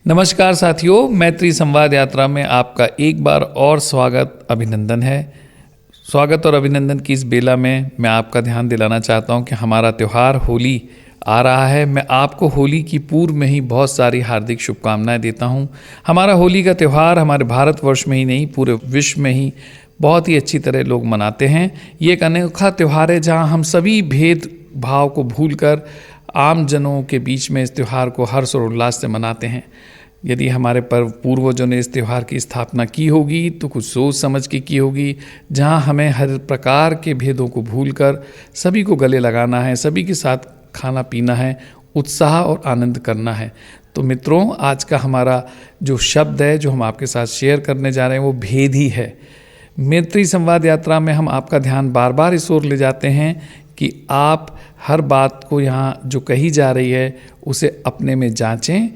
नमस्कार साथियों, मैत्री संवाद यात्रा में आपका एक बार और स्वागत अभिनंदन है। स्वागत और अभिनंदन की इस बेला में मैं आपका ध्यान दिलाना चाहता हूं कि हमारा त्यौहार होली आ रहा है। मैं आपको होली की पूर्व में ही बहुत सारी हार्दिक शुभकामनाएं देता हूं। हमारा होली का त्यौहार हमारे भारतवर्ष में ही नहीं, पूरे विश्व में ही बहुत ही अच्छी तरह लोग मनाते हैं। ये एक अनोखा त्यौहार है जहाँ हम सभी भेदभाव को भूलकर आम जनों के बीच में इस त्यौहार को हर्ष और उल्लास से मनाते हैं। यदि हमारे पूर्वजों ने इस त्यौहार की स्थापना की होगी तो कुछ सोच समझ के की होगी, जहां हमें हर प्रकार के भेदों को भूलकर सभी को गले लगाना है, सभी के साथ खाना पीना है, उत्साह और आनंद करना है। तो मित्रों, आज का हमारा जो शब्द है जो हम आपके साथ शेयर करने जा रहे हैं वो भेद ही है। मैत्री संवाद यात्रा में हम आपका ध्यान बार बार इस ओर ले जाते हैं कि आप हर बात को यहाँ जो कही जा रही है उसे अपने में जांचें,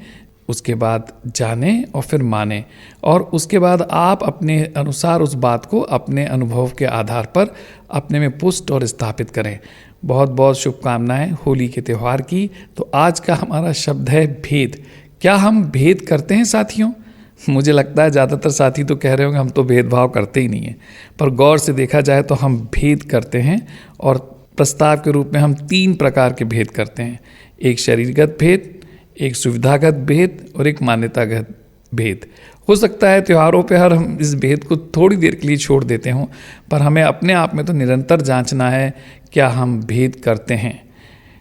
उसके बाद जानें और फिर मानें, और उसके बाद आप अपने अनुसार उस बात को अपने अनुभव के आधार पर अपने में पुष्ट और स्थापित करें। बहुत बहुत शुभकामनाएं होली के त्यौहार की। तो आज का हमारा शब्द है भेद। क्या हम भेद करते हैं साथियों? मुझे लगता है ज़्यादातर साथी तो कह रहे होंगे हम तो भेदभाव करते ही नहीं हैं, पर गौर से देखा जाए तो हम भेद करते हैं। और प्रस्ताव के रूप में हम 3 प्रकार के भेद करते हैं। एक शरीरगत भेद, एक सुविधागत भेद और एक मान्यतागत भेद। हो सकता है त्योहारों पे हर हम इस भेद को थोड़ी देर के लिए छोड़ देते हों, पर हमें अपने आप में तो निरंतर जांचना है क्या हम भेद करते हैं।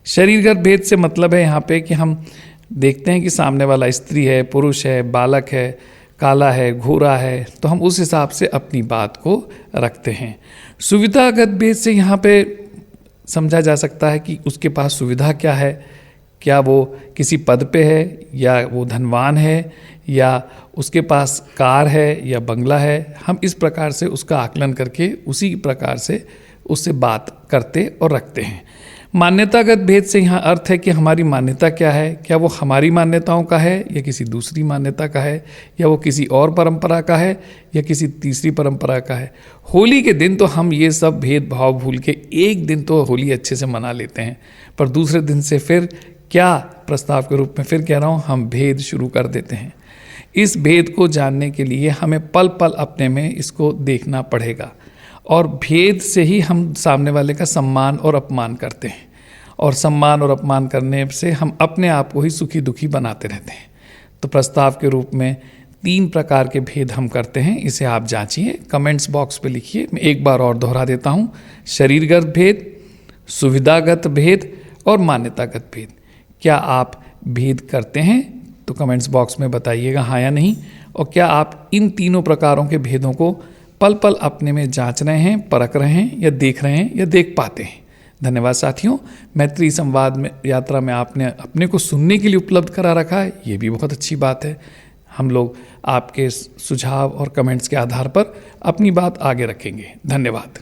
शरीरगत भेद से मतलब है यहाँ पे कि हम देखते हैं कि सामने वाला स्त्री है, पुरुष है, बालक है, काला है, गोरा है, तो हम उस हिसाब से अपनी बात को रखते हैं। सुविधागत भेद से यहाँ पे समझा जा सकता है कि उसके पास सुविधा क्या है, क्या वो किसी पद पे है या वो धनवान है या उसके पास कार है या बंगला है। हम इस प्रकार से उसका आकलन करके उसी प्रकार से उससे बात करते और रखते हैं। मान्यतागत भेद से यहाँ अर्थ है कि हमारी मान्यता क्या है, क्या वो हमारी मान्यताओं का है या किसी दूसरी मान्यता का है, या वो किसी और परंपरा का है या किसी तीसरी परंपरा का है। होली के दिन तो हम ये सब भेदभाव भूल के एक दिन तो होली अच्छे से मना लेते हैं, पर दूसरे दिन से फिर क्या प्रस्ताव के रूप में फिर कह रहा हूँ, हम भेद शुरू कर देते हैं। इस भेद को जानने के लिए हमें पल पल अपने में इसको देखना पड़ेगा, और भेद से ही हम सामने वाले का सम्मान और अपमान करते हैं, और सम्मान और अपमान करने से हम अपने आप को ही सुखी दुखी बनाते रहते हैं। तो प्रस्ताव के रूप में 3 प्रकार के भेद हम करते हैं, इसे आप जांचिए, कमेंट्स बॉक्स पे लिखिए। मैं एक बार और दोहरा देता हूँ, शरीरगत भेद, सुविधागत भेद और मान्यतागत भेद। क्या आप भेद करते हैं? तो कमेंट्स बॉक्स में बताइएगा हाँ या नहीं। और क्या आप इन तीनों प्रकारों के भेदों को पल पल अपने में जांच रहे हैं, परख रहे हैं, या देख रहे हैं या देख पाते हैं? धन्यवाद साथियों। मैत्री संवाद में यात्रा में आपने अपने को सुनने के लिए उपलब्ध करा रखा है, ये भी बहुत अच्छी बात है। हम लोग आपके सुझाव और कमेंट्स के आधार पर अपनी बात आगे रखेंगे। धन्यवाद।